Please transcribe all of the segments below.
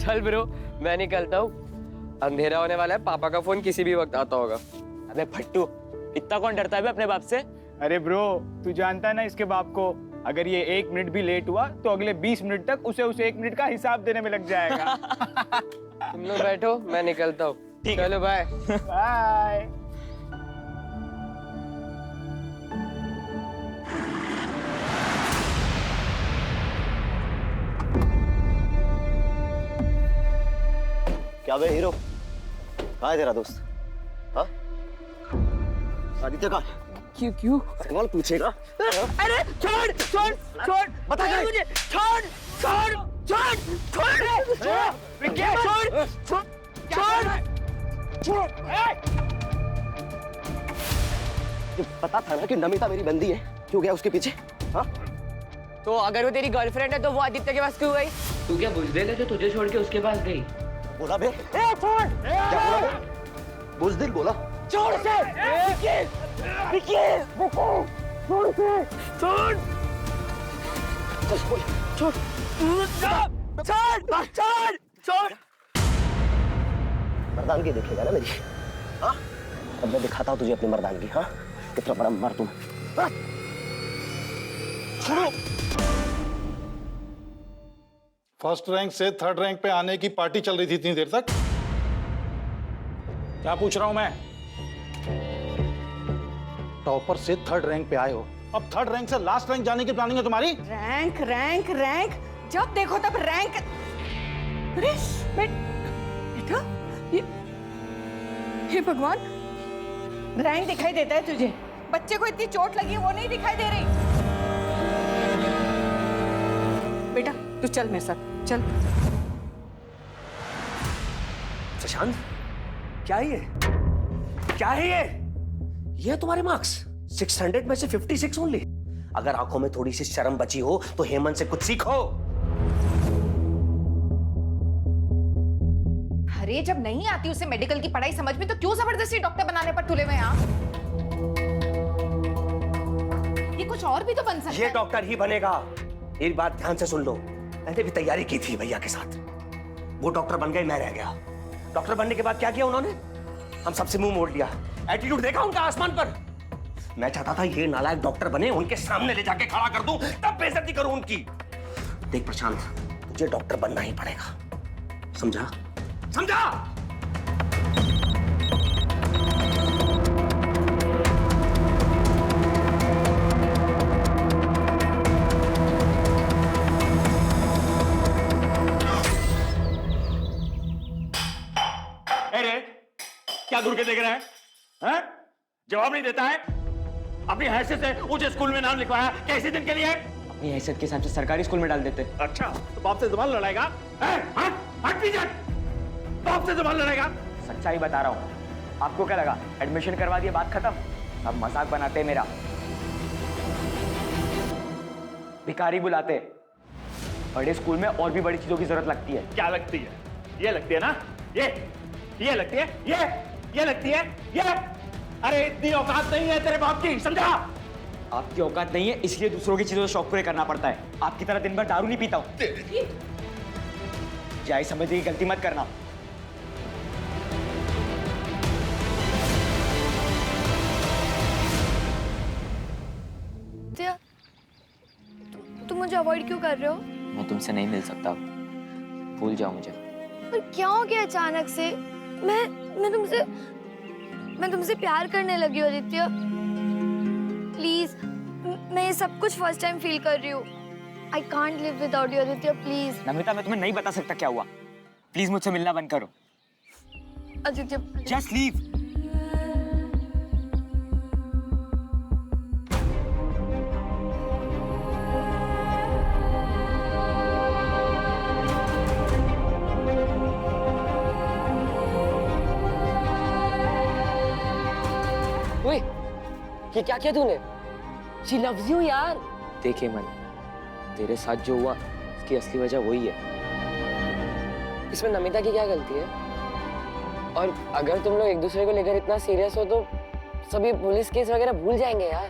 चल ब्रो, मैं निकलता हूँ, अंधेरा होने वाला है, पापा का फोन किसी भी वक्त आता होगा। अबे फट्टू, इतना कौन डरता है बे अपने बाप से? अरे ब्रो, तू जानता है ना इसके बाप को, अगर ये 1 मिनट भी लेट हुआ तो अगले 20 मिनट तक उसे 1 मिनट का हिसाब देने में लग जाएगा। तुम लोग बैठो, मैं निकलता हूँ। चलो बाय। बाय। क्या बे हीरो, कहाँ है तेरा दोस्त? हाँ, आदित्य कहाँ? क्यों सवाल पूछेगा? अरे छोड़ छोड़ छोड़, बता दे। मुझे, छोड़ छोड़ छोड़ छोड़ छोड़ छोड़। ये पता था ना कि नमिता मेरी बंदी है, क्यों गया उसके पीछे? हाँ, तो अगर वो तेरी गर्लफ्रेंड है तो वो आदित्य के पास क्यों गई? तू क्या बुजदिल है जो तुझे छोड़ के उसके पास गई? बोला बे? छोड़। क्या बोला बे? बुज़दिल बोला? छोड़ से, छोड़ से, छोड़, चल बोल। छोड़, छोड़, छोड़, छोड़। मर्दानगी देखेगा ना मेरी? हाँ, अब मैं दिखाता हूँ तुझे अपनी मर्दानगी। हाँ, कितना बड़ा मर्द हूँ। हाँ? छोड़ो। फर्स्ट रैंक से थर्ड रैंक पे आने की पार्टी चल रही थी इतनी देर तक। क्या पूछ रहा हूं मैं? टॉपर से थर्ड रैंक पे आए हो, अब थर्ड रैंक से लास्ट रैंक जाने की प्लानिंग है तुम्हारी? रैंक रैंक रैंक, जब देखो तब रैंक। अरे बेटा, ये भगवान, रैंक दिखाई देता है तुझे? बच्चे को इतनी चोट लगी है वो नहीं दिखाई दे रही? बेटा तू चल मेरे साथ, चल। प्रशांत, क्या है ये? क्या है ये? ये तुम्हारे मार्क्स 600 में से 56 ओनली। अगर आंखों में थोड़ी सी शर्म बची हो तो हेमंत से कुछ सीखो। अरे जब नहीं आती उसे मेडिकल की पढ़ाई समझ में तो क्यों जबरदस्ती डॉक्टर बनाने पर तुले हुए हैं आप? ये कुछ और भी तो बन सकता है। ये डॉक्टर ही बनेगा। एक बात ध्यान से सुन लो, मैंने भी तैयारी की थी भैया के साथ। वो डॉक्टर बन गए, मैं रह गया। डॉक्टर बनने के बाद क्या किया उन्होंने? हम सबसे मुंह मोड़ लिया। एटीट्यूड देखा उनका आसमान पर। मैं चाहता था ये नालायक डॉक्टर बने, उनके सामने ले जाके खड़ा कर दूं, तब बेइज्जती करूं उनकी। देख प्रशांत, तुझे डॉक्टर बनना ही पड़ेगा, समझा? समझा? अरे क्या घूर के देख रहा है? हैं? जवाब नहीं देता है? अपनी हैसियत से ऊंचे स्कूल में नाम लिखवाया, कैसे दिन के लिए? अपनी हैसियत के हिसाब से सरकारी स्कूल में डाल देते। अच्छा, तो बाप से जुबान लड़ाएगा? हट पीछे! बाप से जुबान लड़ाएगा? सच्चाई बता रहा हूँ। आपको क्या लगा एडमिशन करवा दिया बात खत्म? अब मजाक बनाते हैं मेरा। भिखारी बुलाते। बड़े स्कूल में और भी बड़ी चीजों की जरूरत लगती है। क्या लगती है? ये लगती है ना? ये लगती है? ये लगती है? ये? अरे इतनी औकात नहीं है तेरे बाप की, समझा? आपकी औकात नहीं है इसलिए दूसरों की चीजों से शौक पूरे करना पड़ता है। आपकी तरह दिन भर दारू नहीं पीता हूँ। जाए समझने की गलती मत करना। तुम मुझे अवॉइड क्यों कर रहे हो? मैं तुमसे नहीं मिल सकता, भूल जाओ मुझे। पर क्या हो गया अचानक से? मैं तुमसे प्यार करने लगी हूँ आदित्य। प्लीज, मैं ये सब कुछ फर्स्ट टाइम फील कर रही हूँ। I can't live without you Aditya, please. Namita, मैं तुम्हें नहीं बता सकता क्या हुआ। प्लीज मुझसे मिलना बंद करो। Aditya just leave. ओए, ये क्या किया तूने? She loves you यार। देखे मन, तेरे साथ जो हुआ इसकी असली वजह वही है। इसमें नमिता की क्या गलती है? और अगर तुम लोग एक दूसरे को लेकर इतना सीरियस हो तो सभी पुलिस केस वगैरह भूल जाएंगे यार।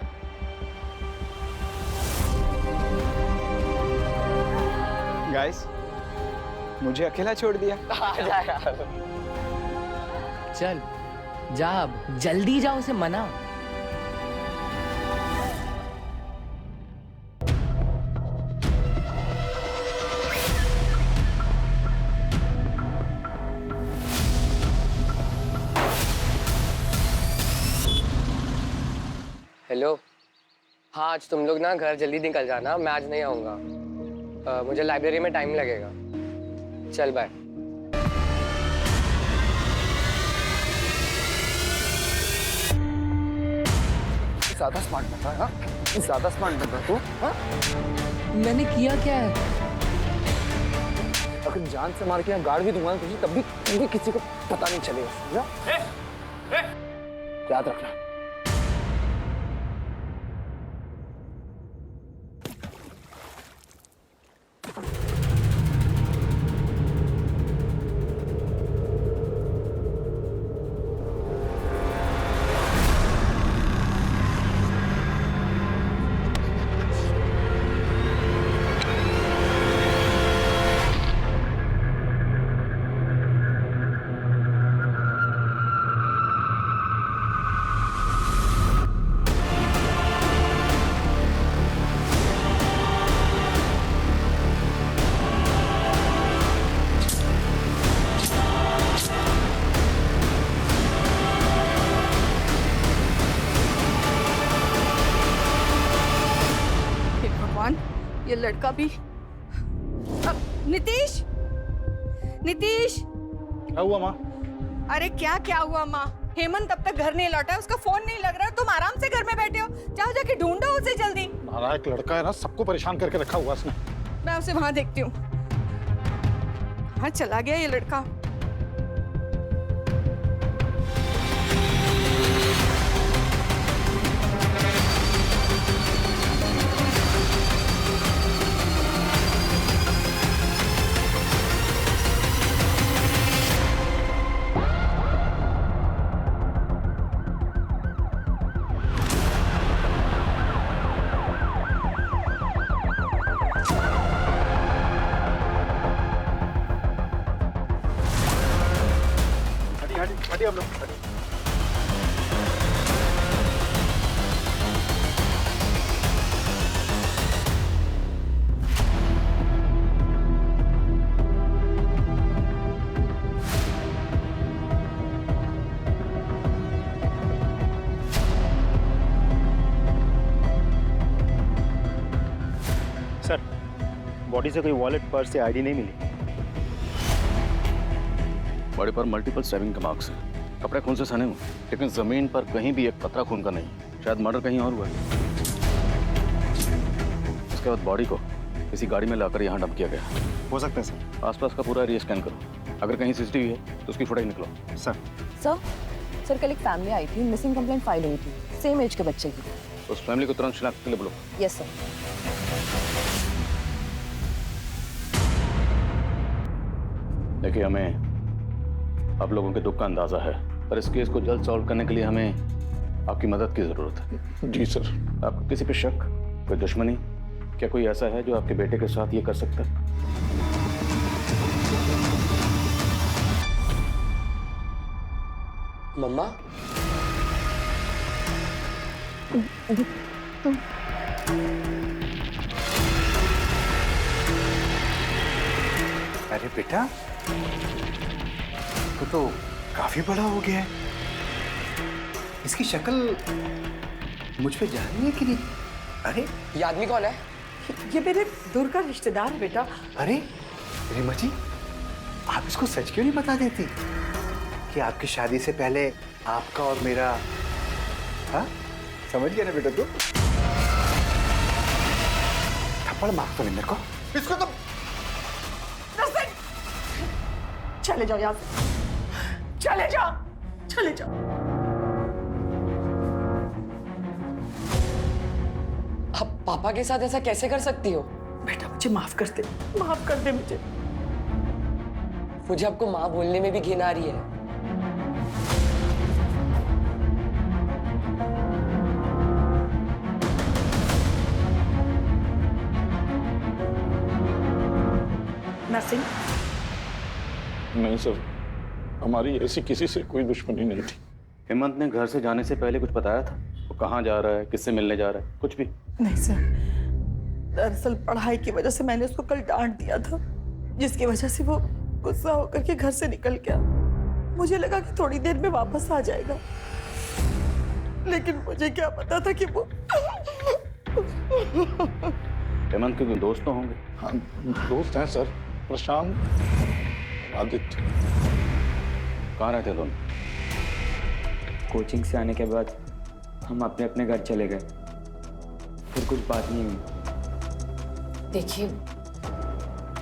गाइस, मुझे अकेला छोड़ दिया। आ जा यार। चल जा, अब जल्दी जा, उसे मना। हेलो, हाँ आज तुम लोग ना घर जल्दी निकल जाना, मैं आज नहीं आऊँगा। मुझे लाइब्रेरी में टाइम लगेगा। चल बाय। ज्यादा स्मार्ट बता है, हाँ? ज्यादा स्मार्ट बता तू, हाँ? मैंने किया क्या है? अगर जान से मार के यहाँ गाड़ भी दूंगा ना तुझे, तब भी किसी को पता नहीं चलेगा, समझा? याद रखना। ये लड़का भी। नीतीश, नीतीश। क्या हुआ माँ? अरे क्या क्या हुआ माँ? हेमंत अब तक घर नहीं लौटा है, उसका फोन नहीं लग रहा है, तुम आराम से घर में बैठे हो, जाओ जाके ढूंढो उसे जल्दी। हमारा एक लड़का है ना, सबको परेशान करके रखा हुआ उसने। मैं उसे वहां देखती हूँ। कहाँ चला गया ये लड़का? हटिए आप लोग, हटिए। सर, बॉडी से कोई वॉलेट, पर्स या आईडी नहीं मिली। बॉडी पर मल्टीपल स्टैबिंग के मार्क्स हैं। कपड़े खून से सने हुए, लेकिन जमीन पर कहीं भी एक कतरा खून का नहीं। शायद मर्डर कहीं और हुआ है। उसके बाद बॉडी को किसी गाड़ी में लाकर यहाँ डंप किया गया। हो सकता है सर। आसपास का पूरा एरिया स्कैन करो। अगर कहीं सीसीटीवी है तो उसकी फुटेज निकलो। सर। सर कल एक फैमिली आई थी, मिसिंग कंप्लेंट फाइल हुई थी, सेम एज के बच्चे की। उस फैमिली को तुरंत शिनाख्त के लिए बोलो। Yes sir. देखिए, हमें आप लोगों के दुख का अंदाजा है, पर इस केस को जल्द सॉल्व करने के लिए हमें आपकी मदद की जरूरत है। जी सर। आपको किसी पे शक, कोई दुश्मनी, क्या कोई ऐसा है जो आपके बेटे के साथ ये कर सकता है? मम्मा? अरे बेटा, तो काफी बड़ा हो गया है। इसकी शक्ल मुझ पे जा रही है कि नहीं? अरे ये आदमी कौन है? ये मेरे दूर का रिश्तेदार है बेटा। अरे रीमा जी, आप इसको सच क्यों नहीं बता देती कि आपकी शादी से पहले आपका और मेरा, हाँ समझ गया ना बेटा तू? थप्पड़ मार तो नहीं मेरे को। इसको तो चले जाओ यहाँ से, चले जाओ, चले जाओ। आप पापा के साथ ऐसा कैसे कर सकती हो? बेटा मुझे माफ कर दे, माफ कर दे मुझे। मुझे आपको माँ बोलने में भी घिन आ रही है। नरसिंह, नहीं सर, हमारी ऐसी किसी से कोई दुश्मनी नहीं थी। हेमंत ने घर से जाने से पहले कुछ बताया था? वो कहाँ जा रहा है, किससे मिलने जा रहा है, कुछ भी? नहीं सर, दरअसल पढ़ाई की वजह से मैंने उसको कल डांट दिया था, जिसकी वजह से वो गुस्सा होकर के घर से निकल गया। मुझे लगा कि थोड़ी देर में वापस आ जाएगा, लेकिन मुझे क्या पता था कि वो हेमंत के कोई दोस्त तो होंगे? हाँ, दोस्त हैं सर, प्रशांत, आदित्य। कहाँ रहते दोनों? कोचिंग से आने के बाद हम अपने अपने घर चले गए, फिर कुछ बात नहीं हुई। देखिए,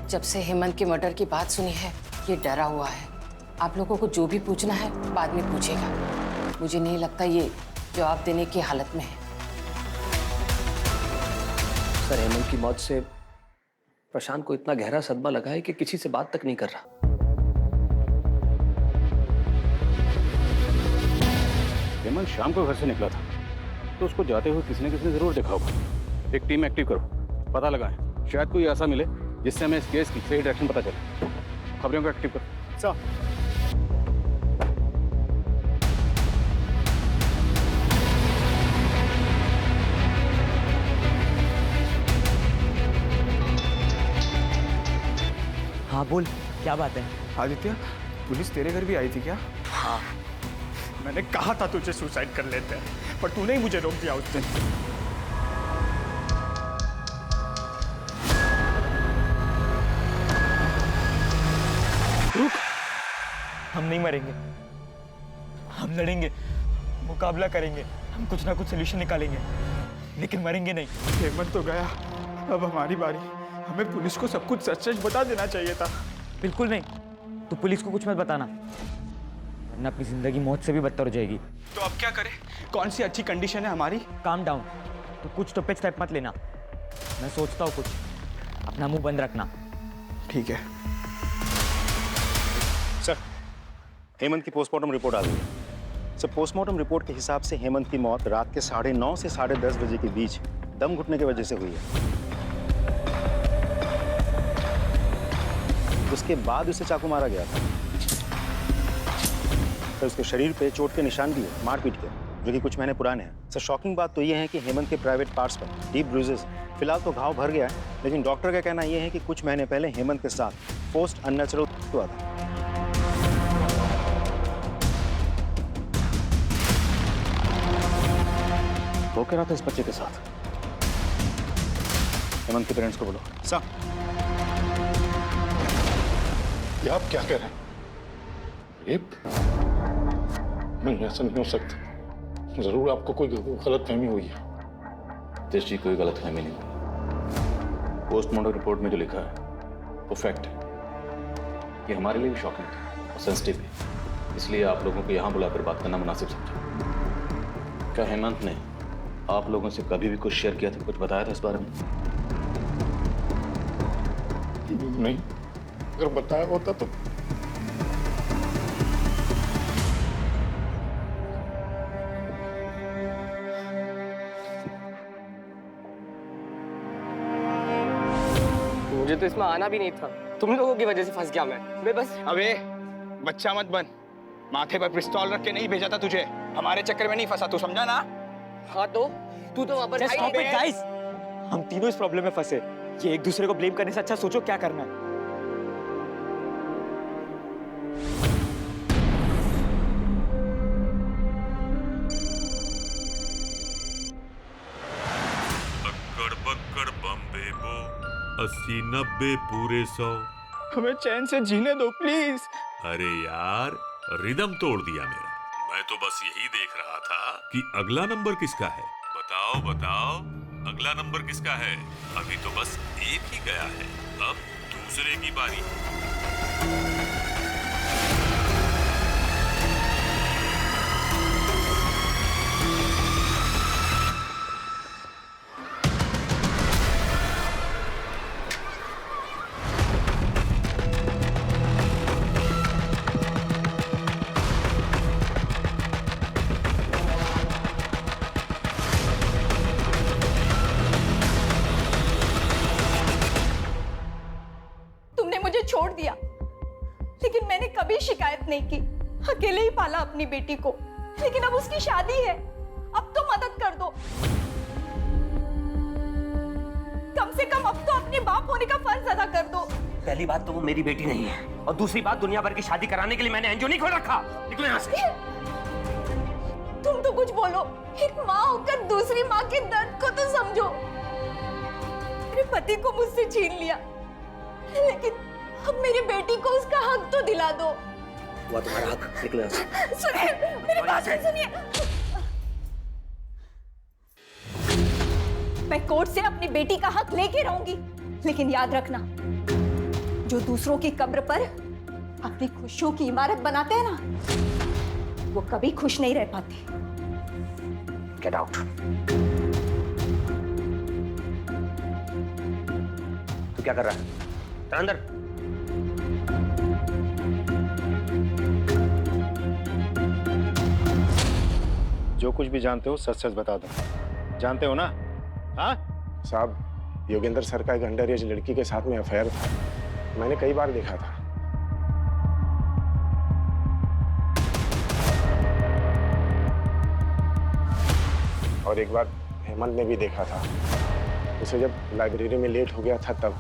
जब से हेमंत के मर्डर की बात सुनी है, ये डरा हुआ है। आप लोगों को जो भी पूछना है बाद में पूछेगा। मुझे नहीं लगता ये जवाब देने की हालत में है। सर, हेमंत की मौत से प्रशांत को इतना गहरा सदमा लगा है कि किसी से बात तक नहीं कर रहा। हेमंत शाम को घर से निकला था, तो उसको जाते हुए किसी ने जरूर देखा होगा। एक टीम एक्टिव करो, पता लगाएं, शायद कोई ऐसा मिले जिससे हमें इस केस की सही डायरेक्शन पता चले। खबरों को एक्टिव करो। सर, हाँ बोल, क्या बात है? आदित्य, पुलिस तेरे घर भी आई थी क्या? हाँ, मैंने कहा था तुझे सुसाइड कर लेते हैं, पर तूने ही मुझे रोक दिया उस दिन। रुक, हम नहीं मरेंगे, हम लड़ेंगे, मुकाबला करेंगे, हम कुछ ना कुछ सोल्यूशन निकालेंगे, लेकिन मरेंगे नहीं। हेमंत तो गया, अब हमारी बारी। हमें पुलिस को सब कुछ सच सच बता देना चाहिए था। बिल्कुल नहीं, तो पुलिस को कुछ मत बताना, वरना अपनी जिंदगी मौत से भी बदतर हो जाएगी। तो अब क्या करें? कौन सी अच्छी कंडीशन है हमारी? काम डाउन, तो कुछ तो पे स्टेप मत लेना। मैं सोचता हूँ कुछ, अपना मुंह बंद रखना। ठीक है सर। हेमंत की पोस्टमार्टम रिपोर्ट आ गई है सर। पोस्टमार्टम रिपोर्ट के हिसाब से हेमंत की मौत रात के 9:30 से 10:30 बजे के बीच दम घुटने की वजह से हुई है। उसके बाद उसे चाकू मारा गया था सर। उसके शरीर पे चोट के निशान भी है, मारपीट के, जो कि कुछ महीने पुराने हैं सर। शॉकिंग बात तो ये है कि हेमंत के प्राइवेट पार्ट्स पर डीप ब्रूजेस, फिलहाल तो घाव भर गया है, लेकिन डॉक्टर का कहना यह है कि कुछ महीने पहले हेमंत के साथ पोस्ट अननेचुरल हुआ था। वो कह रहा था इस बच्चे के साथ। हेमंत के पेरेंट्स को बोलो। सर, ये आप क्या कह रहे हैं? रेप? नहीं, ऐसा नहीं हो सकता। जरूर आपको कोई गलतफहमी हुई है। तेज जी, कोई गलतफहमी नहीं हुई। पोस्टमार्टम रिपोर्ट में जो लिखा है वो फैक्ट है। ये हमारे लिए भी शॉकिंग था और सेंसिटिव भी, इसलिए आप लोगों को यहाँ बुलाकर बात करना मुनासिब समझा। क्या हेमंत ने आप लोगों से कभी भी कुछ शेयर किया था, कुछ बताया था इस बारे में? नहीं, अगर बताया होता तो। मुझे तो इसमें आना भी नहीं था, तुम लोगों की वजह से फंस गया मैं बस। अबे बच्चा मत बन, माथे पर पिस्तौल रख के नहीं भेजा था तुझे, हमारे चक्कर में नहीं फंसा, तू समझा ना? हाँ तो तू तो वापस Just stop it, guys! हम तीनों इस प्रॉब्लम में फंसे। ये एक दूसरे को ब्लेम करने से अच्छा सोचो क्या करना है। अक्कड़ बक्कड़ बम्बे बो 80 90 पूरे 100। हमें चैन से जीने दो प्लीज। अरे यार, रिदम तोड़ दिया मेरा। मैं तो बस यही देख रहा था कि अगला नंबर किसका है। बताओ बताओ, अगला नंबर किसका है? अभी तो बस एक ही गया है, अब दूसरे की बारी। तुमने मुझे छोड़ दिया, लेकिन मैंने कभी शिकायत नहीं की। अकेले ही पाला अपनी बेटी को, लेकिन अब उसकी शादी है, अब तो मदद कर दो। कम से कम अब तो अपने बाप होने का फर्ज अदा कर दो। पहली बात तो वो मेरी बेटी नहीं है, और दूसरी बात दुनिया भर की शादी कराने के लिए मैंने एनजीओ नहीं खोल रखा। निकलो यहाँ से। तुम तो कुछ बोलो, एक माँ होकर दूसरी माँ के दर्द को तो समझो। मेरे पति को मुझसे छीन लिया, लेकिन अब मेरी बेटी को उसका हक तो दिला दो। वो तुम्हारा हक। निकलो यहाँ से। सुनिए, मेरी बात सुनिए। मैं कोर्ट से अपनी बेटी का हक लेके रहूंगी, लेकिन याद रखना, जो दूसरों की कब्र पर अपनी खुशियों की इमारत बनाते हैं ना, वो कभी खुश नहीं रह पाते। Get out. तू क्या कर रहा है? चल अंदर। जो कुछ भी जानते हो सच सच बता दो। जानते हो ना? हाँ साहब, योगेंद्र सर का एक अंडर एज लड़की के साथ में अफेयर था, मैंने कई बार देखा था। और एक बार हेमंत ने भी देखा था उसे, जब लाइब्रेरी में लेट हो गया था तब।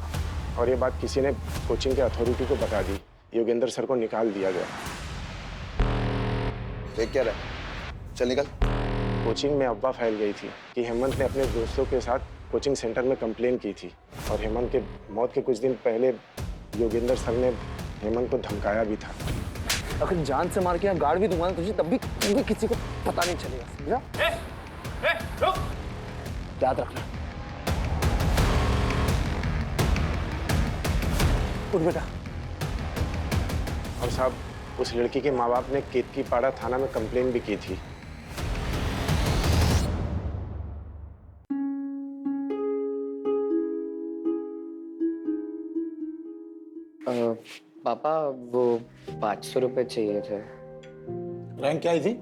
और ये बात किसी ने कोचिंग के अथॉरिटी को बता दी, योगेंद्र सर को निकाल दिया गया। देख क्या रहा है? चल निकल। कोचिंग में अफवाह फैल गई थी कि हेमंत ने अपने दोस्तों के साथ कोचिंग सेंटर में कंप्लेन की थी, और हेमंत के मौत के कुछ दिन पहले योगेंद्र सर ने हेमंत को धमकाया भी था। अगर जान से मार के यहाँ गाड़ भी दूंगा तुझे, तब भी किसी को पता नहीं चलेगा, समझा? याद रखना। उठ बेटा। और साहब, उस लड़की के माँ बाप ने केतकीपाड़ा थाना में कंप्लेन भी की थी। पापा, वो 500 रुपए चाहिए थे। रैंक क्या आई थी?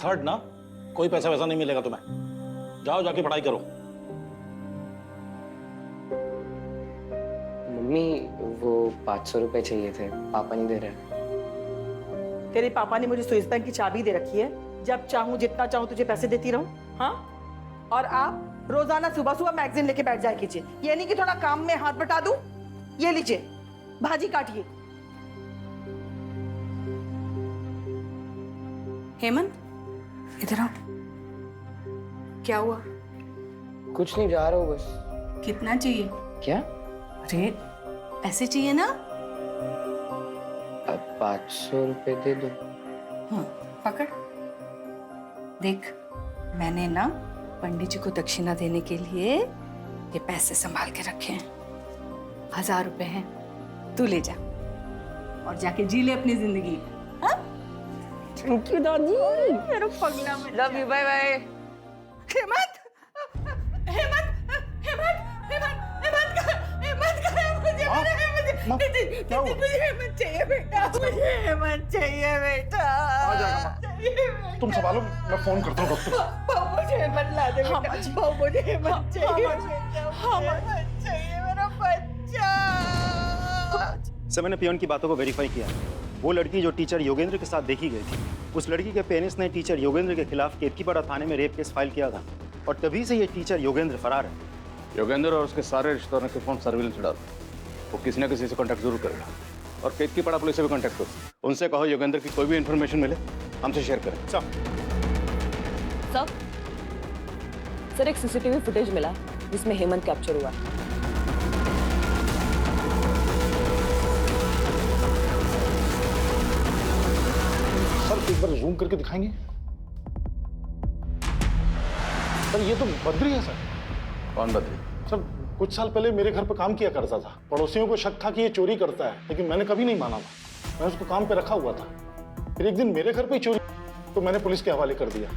3rd ना? कोई पैसा वैसा नहीं मिलेगा तुम्हें। जाओ जाके पढ़ाई करो। मम्मी, वो 500 रुपए चाहिए थे, पापा नहीं दे रहे। तेरे पापा ने मुझे स्विस बैंक की चाबी दे रखी है, जब चाहूं जितना चाहूं तुझे पैसे देती रहूं। हाँ, और आप रोजाना सुबह सुबह मैगजीन लेके बैठ जाए कीजिए, ये नहीं कि थोड़ा काम में हाथ बटा दूं। ये लीजिए, भाजी काटिए। हेमंत, इधर आओ। क्या हुआ? कुछ नहीं, जा रहा हूँ बस। कितना चाहिए? क्या? अरे पैसे चाहिए ना? अब 500 रुपए दे दो। पकड़। देख, मैंने ना पंडित जी को दक्षिणा देने के लिए ये पैसे संभाल के रखे हैं। 1000 रुपए हैं, तू ले जा और जाके जी ले अपनी जिंदगी। थैंक यू दादी। मेरा पगला में love you, bye bye. Hemant, Hemant, Hemant, Hemant, Hemant, Hemant, मुझे मुझे हेमंत चाहिए बेटा, मुझे हेमंत चाहिए बेटा। आ जाएगा माँ। तुम संभालो, मैं फोन करता हूँ डॉक्टर। मुझे हेमंत ला दे बेटा। मुझे हेमंत चाहिए बेटा, हेमंत चाहिए मेरा बच्चा। सर, मैंने पियोन की बातों को वेरीफाई किया। वो लड़की जो टीचर योगेंद्र के साथ देखी गई थी, उस लड़की के पेरेंट्स ने टीचर योगेंद्र के खिलाफ केतकीपाड़ा थाने में रेप केस फाइल किया था, और तभी से ये टीचर योगेंद्र फरार है। योगेंद्र और उसके सारे रिश्तेदारों के फोन सर्विलेंस डाल, वो किसी न किसी से कांटेक्ट जरूर करेगा। और केतकीपाड़ा पुलिस से भी कांटेक्ट करो, उनसे कहो योगेंद्र की कोई भी इन्फॉर्मेशन मिले हमसे शेयर करें। सर, एक सीसीटीवी फुटेज मिला जिसमें हेमंत कैप्चर हुआ। सर, एक बार जूम करके दिखाएंगे? सर, ये तो बद्री है सर। कौन बद्री? सर, कुछ साल पहले मेरे घर पे काम किया करता था। पड़ोसियों को शक था कि ये चोरी करता है, लेकिन मैंने कभी नहीं माना था। मैं उसको काम पे रखा हुआ था। फिर एक दिन मेरे घर पे ही चोरी, तो मैंने पुलिस के हवाले कर दिया।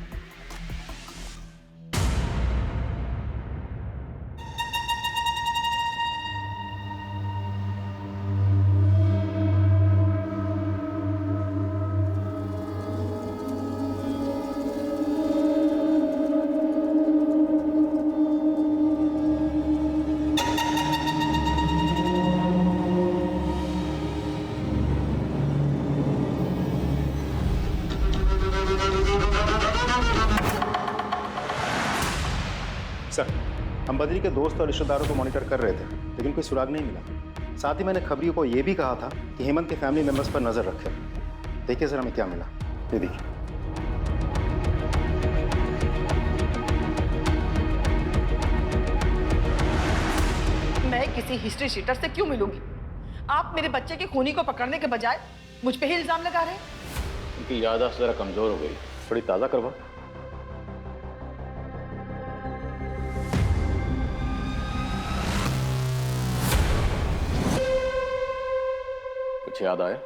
सर, हम बद्री के दोस्त और रिश्तेदारों को मॉनिटर कर रहे थे, लेकिन कोई सुराग नहीं मिला। साथ ही मैंने खबरियों को यह भी कहा था कि हेमंत के फैमिली मेंबर्स पर नजर रखें। देखिए सर, हमें क्या मिला, ये देखिए। मैं किसी हिस्ट्री शीटर से क्यों मिलूंगी? आप मेरे बच्चे के खूनी को पकड़ने के बजाय मुझ पे ही इल्जाम लगा रहे हैं। उनकी याददाश्त जरा कमजोर हो गई, थोड़ी ताज़ा करवा। कुछ याद आया?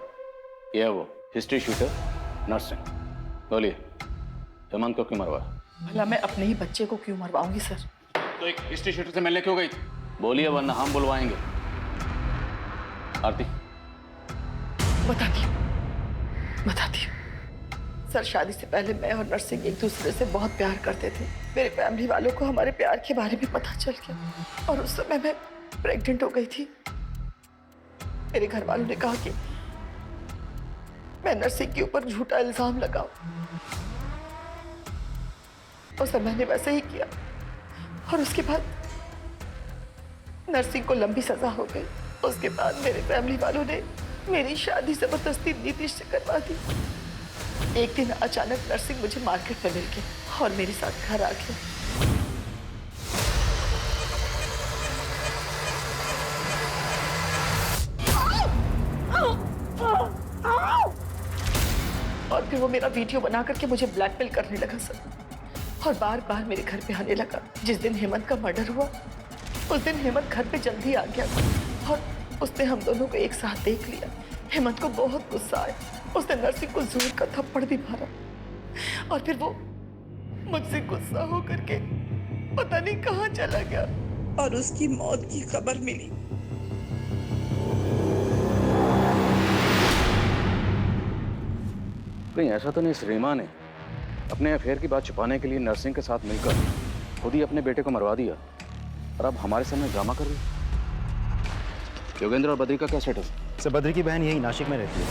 ये है वो हिस्ट्री शूटर नर्सिंग। बोलिए, हेमंत को क्यों मरवाया? भला मैं अपने ही बच्चे को क्यों मरवाऊंगी सर? तो एक हिस्ट्री शूटर से मिलने क्यों गई? बोलिए, वरना हम बुलवाएंगे। आरती, बताती हूँ। सर, शादी से पहले मैं और नर्सिंग एक दूसरे से बहुत प्यार करते थे। मेरे फैमिली वालों को हमारे प्यार के बारे में पता चल गया और उस समय मैं प्रेग्नेंट हो गई थी। मेरे घर वालों ने कहा कि मैं नर्सिंग के ऊपर झूठा इल्जाम लगाऊं। उस समय मैंने वैसे ही किया और उसके बाद नर्सिंग को लंबी सजा हो गई। उसके बाद मेरे फैमिली वालों ने मेरी शादी जबरदस्ती नीतीश से करवा दी। एक दिन अचानक नर्सिंग मुझे मार्केट में मिल गया और मेरे साथ घर आ गया। और फिर वो मेरा वीडियो बना करके मुझे ब्लैकमेल करने लगा सर, और बार बार मेरे घर पे आने लगा। जिस दिन हेमंत का मर्डर हुआ उस दिन हेमंत घर पे जल्दी आ गया और उसने हम दोनों को एक साथ देख लिया। हेमंत को बहुत गुस्सा आया, उसने नर्सिंग को जोर का थप्पड़ भी मारा और फिर वो मुझसे गुस्सा होकर के पता नहीं कहाँ चला गया और उसकी मौत की खबर मिली। कहीं ऐसा तो नहीं इस रीमा ने अपने अफेयर की बात छुपाने के लिए नर्सिंग के साथ मिलकर खुद ही अपने बेटे को मरवा दिया और अब हमारे सामने ड्रामा कर रही है? योगेंद्र और बद्री का क्या स्टेटस? सर, बद्री की बहन यही नासिक में रहती है।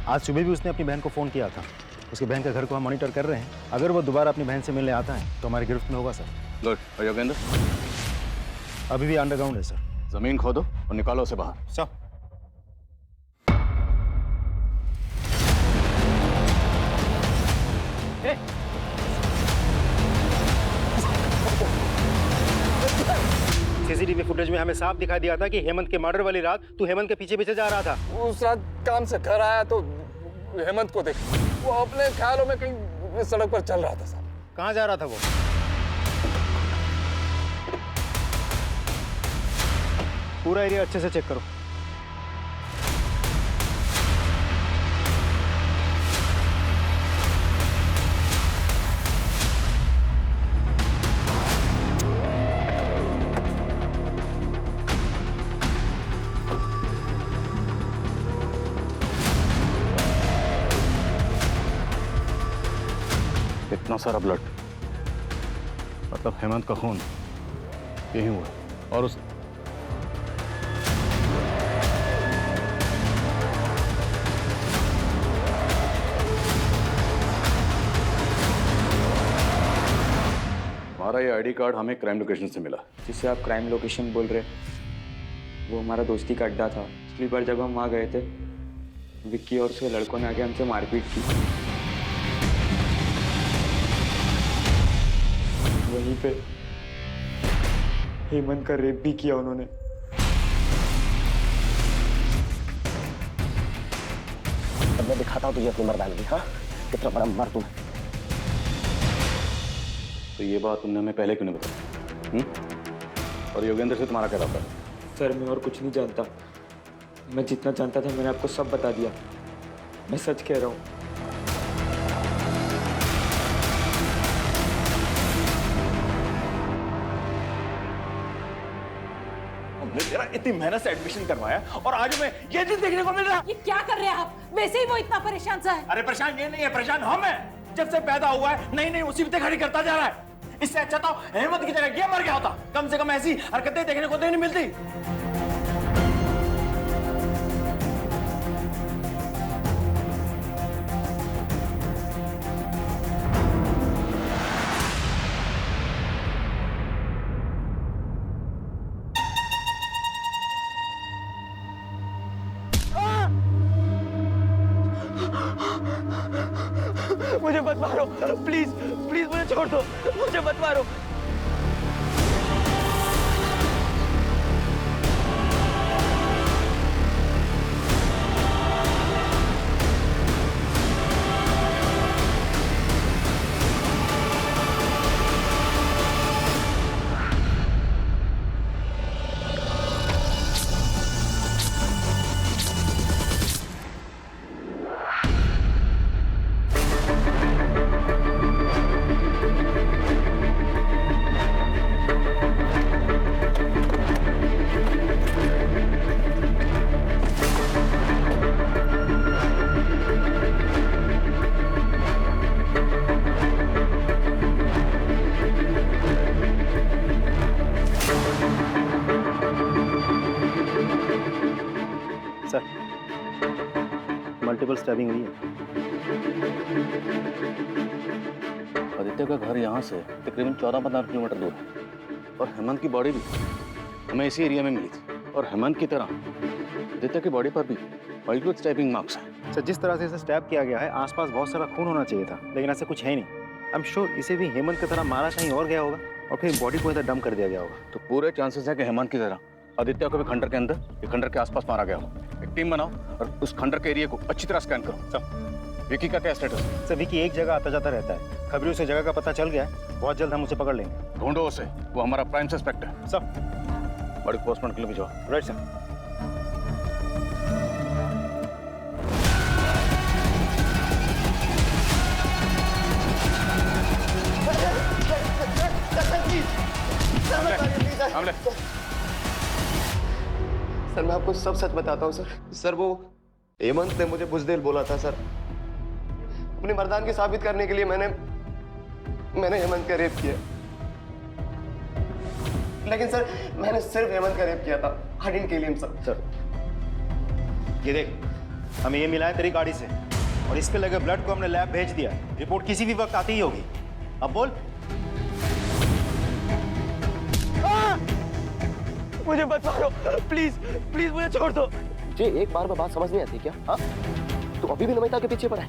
आज सुबह भी उसने अपनी बहन को फ़ोन किया था। उसकी बहन के घर को हम मॉनिटर कर रहे हैं। अगर वो दोबारा अपनी बहन से मिलने आता है तो हमारी गिरफ्त में होगा सर। गुड। और योगेंद्र? अभी भी अंडरग्राउंड है सर। जमीन खोदो और निकालो उसे बाहर। सर। सीसीटीवी फुटेज में हमें साफ दिखाई दिया था कि हेमंत के मर्डर वाली रात तू हेमंत के पीछे पीछे जा रहा था। उस रात काम से घर आया तो हेमंत को देखा, वो अपने ख्यालों में कहीं सड़क पर चल रहा था साहब। कहाँ जा रहा था वो? पूरा एरिया अच्छे से चेक करो। इतना सारा ब्लड, मतलब हेमंत का खून यही हुआ। और उस हमारा ये आईडी कार्ड हमें क्राइम लोकेशन से मिला। जिससे आप क्राइम लोकेशन बोल रहे, वो हमारा दोस्ती का अड्डा था। पिछली बार जब हम वहाँ गए थे, विक्की और उसके लड़कों ने आके हमसे मारपीट की। वहीं पे हेमंत का रेप भी किया उन्होंने। अब मैं दिखाता हूँ तुझे अपनी मर्दानगी। हाँ, कितना बड़ा मर्द हूँ। तो ये बात तुमने हमें पहले क्यों नहीं बताई? और योगेंद्र से तुम्हारा क्या रहा? सर, मैं और कुछ नहीं जानता। मैं जितना जानता था मैंने आपको सब बता दिया। मैं सच कह रहा हूँ। हमने तेरा इतनी मेहनत से एडमिशन करवाया और आज हमें ये चीज देखने को मिल रहा है। ये क्या कर रहे हैं आप? वैसे ही वो इतना परेशान सा है। अरे परेशान ये नहीं है, परेशान हम हैं। जब से पैदा हुआ है नई नई मुसीबतें खड़ी करता जा रहा है। इससे अच्छा तो हेमंत की जगह ये मर गया होता। कम से कम ऐसी हरकतें देखने को नहीं मिलती। मुझे मत मारो, प्लीज प्लीज मुझे छोड़ दो, मुझे मत मारो। सर, मल्टीपल स्टैबिंग हुई है। आदित्य का घर यहाँ से तकरीबन 14-15 किलोमीटर दूर है और हेमंत की बॉडी भी हमें इसी एरिया में मिली थी और हेमंत की तरह आदित्य की बॉडी पर भी मल्टीपल स्टैबिंग मार्क्स हैं। सर, जिस तरह से इसे स्टैब किया गया है आसपास बहुत सारा खून होना चाहिए था, लेकिन ऐसा कुछ है नहीं। आई एम श्योर इसे भी हेमंत की तरह मारा कहीं और गया होगा और फिर बॉडी को इधर डंप कर दिया गया होगा। तो पूरे चांसेस है कि हेमंत की तरह आदित्य को भी खंडर के अंदर या खंडर के आसपास मारा गया हो। एक टीम बनाओ और उस खंडर के एरिया को अच्छी तरह स्कैन करो। सब विकी का क्या स्टेटस है? सर, विकी एक जगह आता जाता रहता है, खबरों से जगह का पता चल गया है, बहुत जल्द हम उसे पकड़ लेंगे। ढूंढो उसे, वो हमारा प्राइम सस्पेक्ट है। सब बड़ी पोस्टमार्टम के लिए भिजवाओ। Right sir. सर मैं आपको सब सच बताता हूँ सर वो हेमंत ने मुझे बुज़दिल बोला था सर। अपनी मर्दानगी साबित करने के लिए मैंने हेमंत का रेप किया, लेकिन सर मैंने सिर्फ हेमंत का रेप किया था। I didn't kill him sir. ये देख, हमें ये मिला है तेरी गाड़ी से और इस पे लगे ब्लड को हमने लैब भेज दिया। रिपोर्ट किसी भी वक्त आती ही होगी। अब बोल। मुझे मत मारो, प्लीज प्लीज मुझे छोड़ दो। जी एक बार में बात समझ नहीं आती क्या? हाँ, तो अभी भी नमिता के पीछे पड़ा है।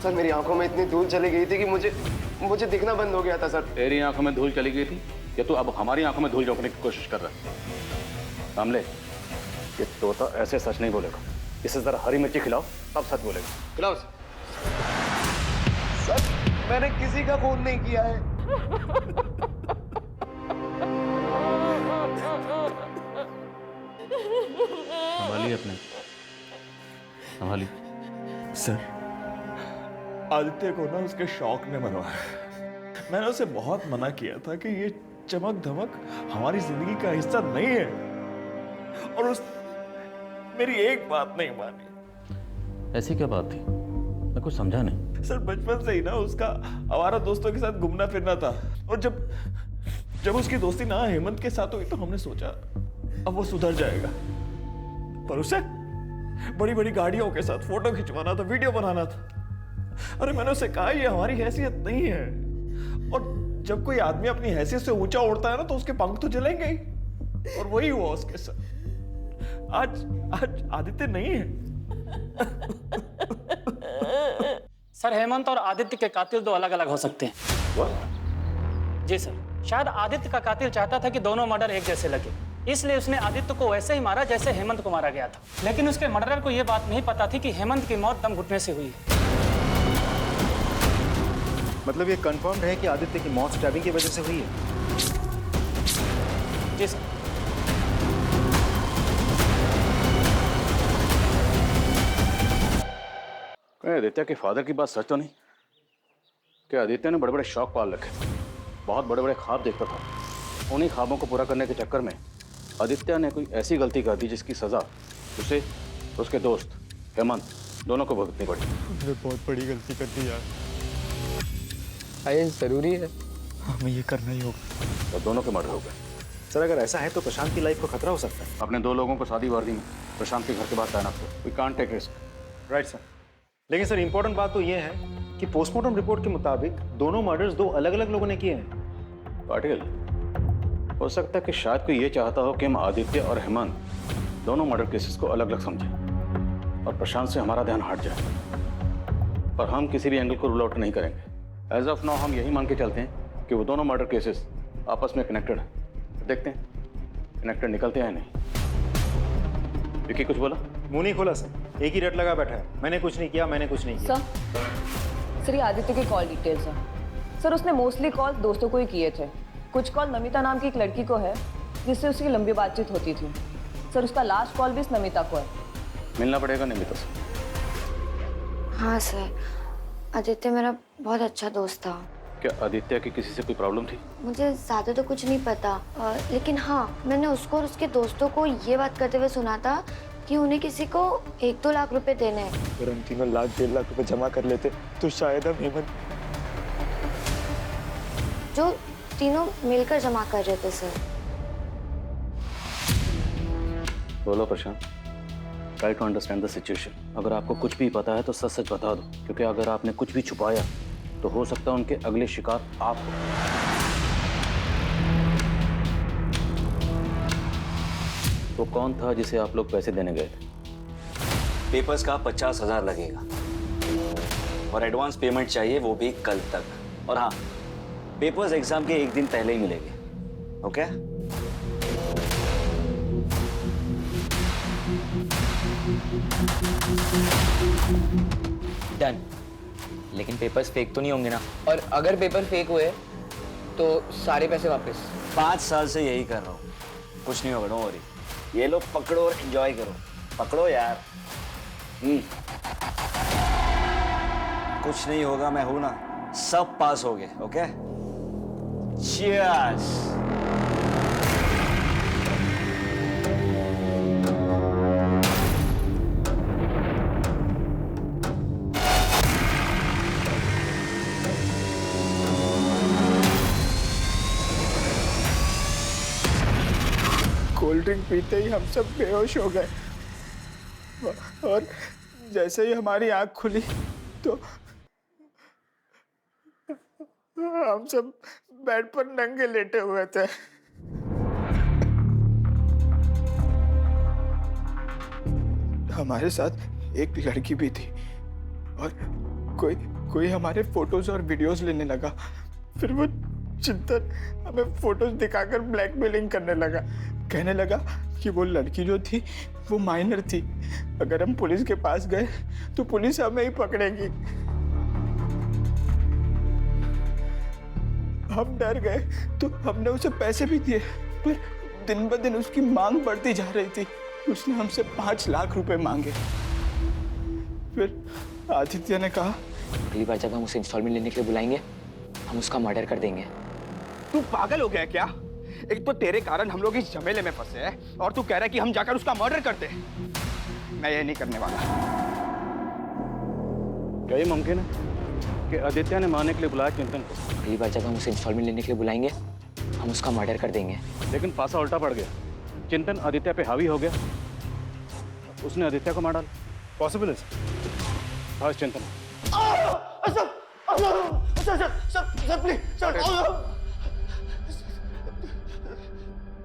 सर मेरी आंखों में इतनी धूल चली गई थी कि मुझे दिखना बंद हो गया था सर। तेरी आंखों में धूल चली गई थी या तू अब हमारी आंखों में धूल झोंकने की कोशिश कर रहा है? कामले, ये तोता ऐसे सच नहीं बोलेगा। इसे जरा हरी मिर्ची खिलाओ तब सच बोलेगा। खिलाओ उसे। सर मैंने किसी का खून नहीं किया है। संभालिए अपने, संभालिए। सर आदित्य को ना उसके शौक ने मरवाया। मैंने उसे बहुत मना किया था कि ये चमक धमक हमारी जिंदगी का हिस्सा नहीं है, और उस मेरी एक बात नहीं मानी। ऐसी क्या बात थी? मैं कुछ समझा नहीं। सर बचपन से ही ना उसका आवारा दोस्तों के साथ घूमना फिरना था, और जब उसकी दोस्ती ना हेमंत के साथ हुई तो हमने सोचा अब वो सुधर जाएगा, पर उसे बड़ी बड़ी गाड़ियों के साथ फोटो खिंचवाना था, वीडियो बनाना था। अरे मैंने उसे कहा ये हमारी हैसियत नहीं है, और जब कोई आदमी अपनी हैसियत से ऊंचा उड़ता है ना तो उसके पंख तो जलेंगे ही, और वही हुआ उसके साथ। आज आदित्य नहीं है। सर हेमंत और आदित्य के कातिल दो अलग अलग हो सकते हैं। जी सर, शायद आदित्य का कातिल चाहता था कि दोनों मर्डर एक जैसे लगे, इसलिए उसने आदित्य को वैसे ही मारा जैसे हेमंत को मारा गया था। लेकिन उसके मर्डरर को यह बात नहीं पता थी कि हेमंत की मौत दम घुटने से हुई। मतलब ये कंफर्म्ड है कि आदित्य की मौत स्टैबिंग की वजह से हुई है? जी सर। आदित्य के फादर की बात सच तो नहीं कि आदित्य ने बड़े बड़े शौक पाल रखे थे, बहुत बड़े बड़े ख्वाब देखता था। उन्हीं ख्वाबों को पूरा करने के चक्कर में आदित्य ने कोई ऐसी गलती कर दी जिसकी सजा उसे, उसके दोस्त हेमंत दोनों को भुगतनी पड़ी। मैंने बहुत बड़ी गलती कर दी यार। ये जरूरी है, हमें ये करना ही होगा। तो दोनों के मर्डर हो गए। सर अगर ऐसा है तो प्रशांत की लाइफ को खतरा हो सकता है। अपने दो लोगों को शादी वर्दी में प्रशांत के घर के बाहर तैनात करो। We can't take risk. Right sir. लेकिन सर इंपॉर्टेंट बात तो ये है कि पोस्टमार्टम रिपोर्ट के मुताबिक दोनों मर्डर्स दो अलग अलग लोगों ने किए हैं। पाटिल, हो सकता है कि शायद कोई ये चाहता हो कि हम आदित्य और हेमंत दोनों मर्डर केसेस को अलग अलग समझें और प्रशांत से हमारा ध्यान हट जाए। पर हम किसी भी एंगल को रूल आउट नहीं करेंगे। एज ऑफ नाउ हम यही मान के चलते हैं कि वो दोनों मर्डर केसेस आपस में कनेक्टेड है। देखते हैं कनेक्टेड निकलते हैं नहीं। विकी कुछ बोला? मुंह नहीं खोला सर, एक ही रट लगा बैठा है। मैंने कुछ नहीं किया, मैंने कुछ नहीं किया। सर ये आदित्य के कॉल डिटेल्स हैं। सर उसने मोस्टली कॉल दोस्तों को ही किए थे। कुछ कॉल नमिता नाम की एक लड़की को है जिससे उसकी लंबी बातचीत होती थी। सर उसका लास्ट कॉल भी इस नमिता को है। मिलना पड़ेगा नमिता से। हाँ सर, आदित्य मेरा बहुत अच्छा दोस्त था। क्या आदित्य की किसी से कोई प्रॉब्लम थी? मुझे ज़्यादा तो कुछ नहीं पता, लेकिन हाँ मैंने उसको और उसके दोस्तों को ये बात करते हुए सुना था कि उन्हें किसी को 1-2 लाख रुपए देने हैं। अगर हम तीनों 1-1.5 लाख रुपए जमा कर लेते तो शायद हम हेमंत। जो तीनों मिलकर जमा कर रहे थे सर। बोलो Prashant, try to understand the situation. अगर आपको कुछ भी पता है तो सच सच बता दो, क्योंकि अगर आपने कुछ भी छुपाया तो हो सकता है उनके अगले शिकार आप हो। वो कौन था जिसे आप लोग पैसे देने गए थे? पेपर्स का 50,000 लगेगा और एडवांस पेमेंट चाहिए, वो भी कल तक। और हाँ, पेपर्स एग्जाम के 1 दिन पहले ही मिलेंगे। ओके? डन। लेकिन पेपर्स फेक तो नहीं होंगे ना? और अगर पेपर फेक हुए तो सारे पैसे वापस। 5 साल से यही कर रहा हूँ, कुछ नहीं होगा, डोंट वरी। ये लो पकड़ो और एंजॉय करो। पकड़ो यार। कुछ नहीं होगा, मैं हूं ना। सब पास हो गए। ओके? चीयर्स। कोल्ड ड्रिंक पीते ही हम सब बेहोश हो गए और जैसे ही हमारी आंख खुली तो हम सब बेड पर नंगे लेटे हुए थे। हमारे साथ एक लड़की भी थी और कोई हमारे फोटोज और वीडियोस लेने लगा। फिर वो चिंतन हमें फोटोज दिखाकर ब्लैकमेलिंग करने लगा। कहने लगा कि वो लड़की जो थी वो माइनर थी, अगर हम पुलिस के पास गए तो पुलिस हमें ही पकड़ेगी। हम डर गए तो हमने उसे पैसे भी दिए, पर दिन ब दिन उसकी मांग बढ़ती जा रही थी। उसने हमसे 5 लाख रुपए मांगे। फिर आदित्य ने कहा, अगली बार जब हम उसे इंस्टॉलमेंट लेने के लिए बुलाएंगे हम उसका मर्डर कर देंगे। तू पागल हो गया क्या? एक तो तेरे कारण हम लोग इस झमेले में फंसे हैं और तू कह रहा है कि हम जाकर उसका मर्डर करते हैं। मैं ये नहीं करने वाला। क्या ये मुमकिन है कि आदित्य ने मारने के लिए बुलाया चिंतन को? अगली बार जब हम उसे इंस्टॉलमेंट लेने के लिए बुलाएंगे हम उसका मर्डर कर देंगे। लेकिन पासा उल्टा पड़ गया। चिंतन आदित्य पे हावी हो गया, उसने आदित्य को मार डाला। पॉसिबल है हाँ चिंतन।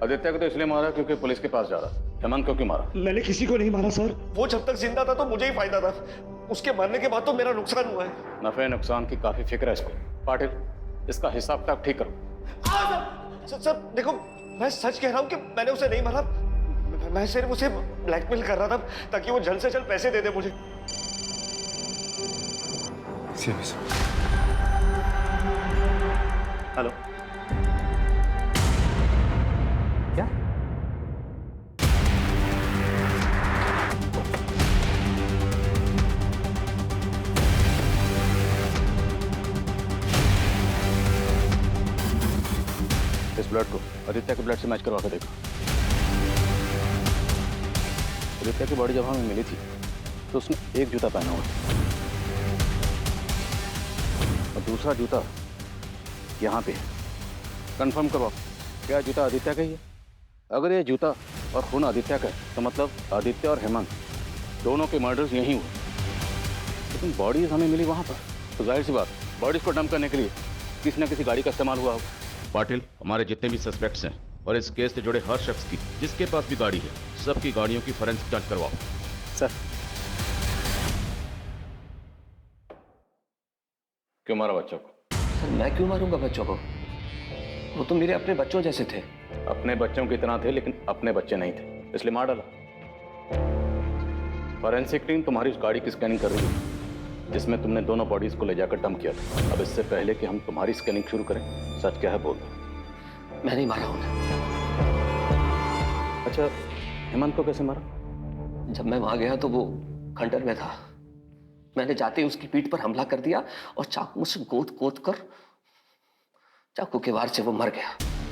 आदित्य को तो इसलिए मारा क्योंकि पुलिस के पास जा रहा। हेमंत को क्यों मारा? मैंने किसी को नहीं मारा सर। वो जब तक जिंदा था तो मुझे ही फायदा था, उसके मरने के बाद तो मेरा नुकसान हुआ है। नफे नुकसान की काफी फिक्र है इसको। पाटिल, इसका हिसाब किताब ठीक करो। सर देखो, मैं सच कह रहा हूँ कि मैंने उसे नहीं मारा। मैं सिर्फ उसे ब्लैकमेल कर रहा था ताकि वो जल्द से जल्द पैसे दे दे मुझे। हेलो, क्या? इस ब्लड को आदित्य के ब्लड से मैच करवा कर देखो। आदित्य की बॉडी जब हमें मिली थी तो उसने एक जूता पहना हुआ था और दूसरा जूता यहाँ पे। कंफर्म करवाओ, क्या जूता आदित्य का ही है? अगर ये जूता और खून आदित्य का है तो मतलब आदित्य और हेमंत दोनों के मर्डर्स यहीं हुए। लेकिन बॉडीज हमें मिली वहाँ पर, तो जाहिर सी बात बॉडीज को डंप करने के लिए किसी न किसी गाड़ी का इस्तेमाल हुआ होगा। पाटिल, हमारे जितने भी सस्पेक्ट्स हैं और इस केस से जुड़े हर शख्स की जिसके पास भी गाड़ी है, सबकी गाड़ियों की फोरेंसिक जांच करवाओ। सर। क्यों मारा बच्चों को? सर मैं क्यों मारूंगा बच्चों को? वो तो मेरे अपने बच्चों जैसे थे। अपने बच्चों की तरह थे, लेकिन अपने बच्चे नहीं थे, इसलिए मार डाला। फॉरेंसिक टीम तुम्हारी उस गाड़ी की स्कैनिंग कर रही है जिसमें तुमने दोनों बॉडीज को ले जाकर डंप किया था। अब इससे पहले कि हम तुम्हारी स्कैनिंग शुरू करें, सच क्या है बोल दो। मैं नहीं मारा हूं। अच्छा, हेमंत को कैसे मारा? जब मैं वहां गया तो वो खंडर में था। मैंने जाते ही उसकी पीठ पर हमला कर दिया और चाकू से गोद गोद कर चाकू के वार से वो मर गया।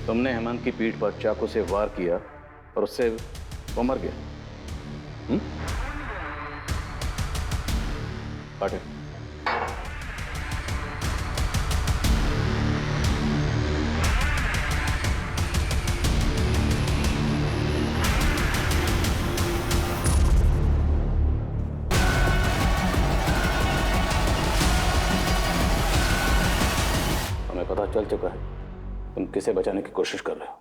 तुमने हेमंत की पीठ पर चाकू से वार किया और उससे वो मर गया? काटे। हमें पता चल चुका है तुम किसे बचाने की कोशिश कर रहे हो।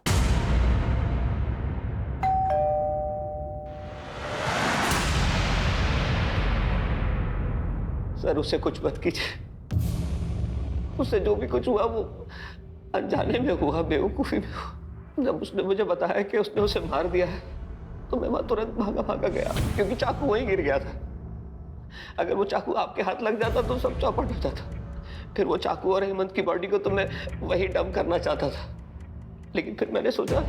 सर उससे कुछ मत कीजिए। उससे जो भी कुछ हुआ वो अनजाने में हुआ, बेवकूफी में हुआ। जब उसने मुझे बताया कि उसने उसे मार दिया है तो मैं वहां तुरंत भागा भागा गया, क्योंकि चाकू वहीं गिर गया था। अगर वो चाकू आपके हाथ लग जाता तो सब चौपट हो जाता। फिर वो चाकू और हेमंत की बॉडी को तो मैं वही डंप करना चाहता था, लेकिन फिर मैंने सोचा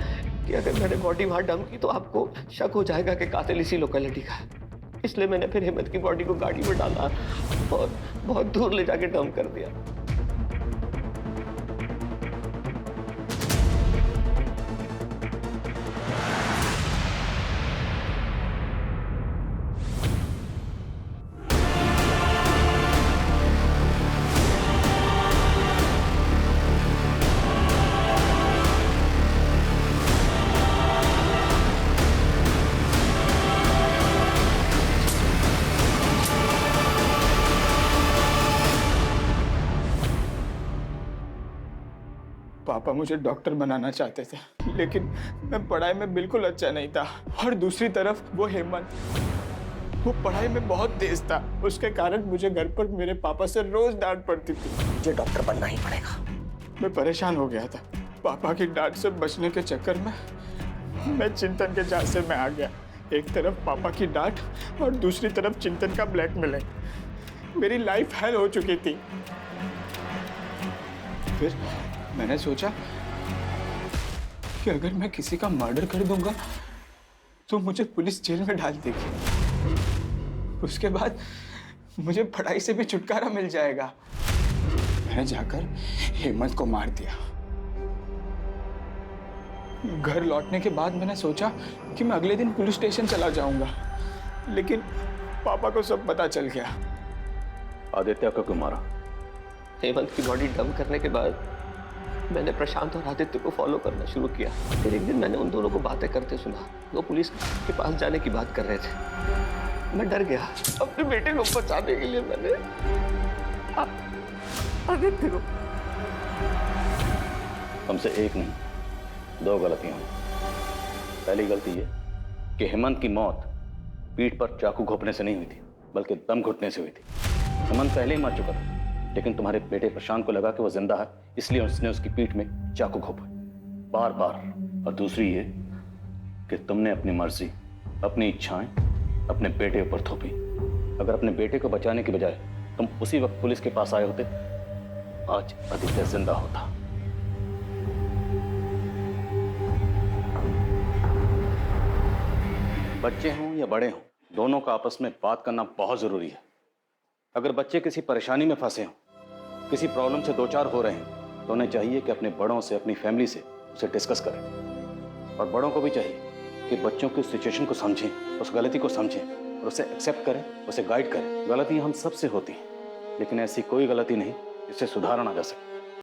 कि अगर मैंने बॉडी वहां डंप की तो आपको शक हो जाएगा कि कातिल इसी लोकेलिटी का है। इसलिए मैंने फिर हेमंत की बॉडी को गाड़ी में डाला और बहुत दूर ले जाके डंप कर दिया। पापा मुझे डॉक्टर बनाना चाहते थे, लेकिन मैं पढ़ाई में बिल्कुल अच्छा नहीं था। और दूसरी तरफ वो हेमंत, वो पढ़ाई में बहुत तेज था। उसके कारण मुझे घर पर मेरे पापा से रोज डांट पड़ती थी। मुझे डॉक्टर बनना ही पड़ेगा। मैं परेशान हो गया था। पापा की डांट से बचने के चक्कर में मैं चिंतन के झांसे में आ गया। एक तरफ पापा की डांट और दूसरी तरफ चिंतन का ब्लैकमेलिंग। मेरी लाइफ हेल हो चुकी थी। फिर मैंने सोचा कि अगर मैं किसी का मर्डर कर दूंगा तो मुझे पुलिस जेल में डाल देगी। उसके बाद मुझे पढ़ाई से भी छुटकारा मिल जाएगा। मैंने जाकर हेमंत को मार दिया। घर लौटने के बाद मैंने सोचा कि मैं अगले दिन पुलिस स्टेशन चला जाऊंगा, लेकिन पापा को सब पता चल गया। आदित्य को क्यों मारा? हेमंत की बॉडी डंप करने के बाद मैंने प्रशांत और आदित्य को फॉलो करना शुरू किया। फिर एक दिन मैंने उन दोनों को बातें करते सुना। वो पुलिस के पास जाने की बात कर रहे थे। मैं डर गया। अपने बेटे को बचाने के लिए मैंने आदित्य को। हमसे एक नहीं, दो गलतियां हुई। पहली गलती ये कि हेमंत की मौत पीठ पर चाकू घोंपने से नहीं हुई थी, बल्कि दम घुटने से हुई थी। हेमंत पहले ही मर चुका था, लेकिन तुम्हारे बेटे प्रशांत को लगा कि वो जिंदा है, इसलिए उसने उसकी पीठ में चाकू घोंपा बार बार। और दूसरी ये कि तुमने अपनी मर्जी, अपनी इच्छाएं अपने बेटे ऊपर थोपी। अगर अपने बेटे को बचाने की बजाय तुम उसी वक्त पुलिस के पास आए होते, आज आदित्य जिंदा होता। बच्चे हों या बड़े हों, दोनों का आपस में बात करना बहुत जरूरी है। अगर बच्चे किसी परेशानी में फंसे हों, किसी प्रॉब्लम से दो चार हो रहे हैं, तो उन्हें चाहिए कि अपने बड़ों से, अपनी फैमिली से उसे डिस्कस करें। और बड़ों को भी चाहिए कि बच्चों की सिचुएशन को समझें, उस गलती को समझें और उसे एक्सेप्ट करें, उसे गाइड करें। गलतियां हम सबसे होती हैं, लेकिन ऐसी कोई गलती नहीं जिससे सुधारा ना जा सके।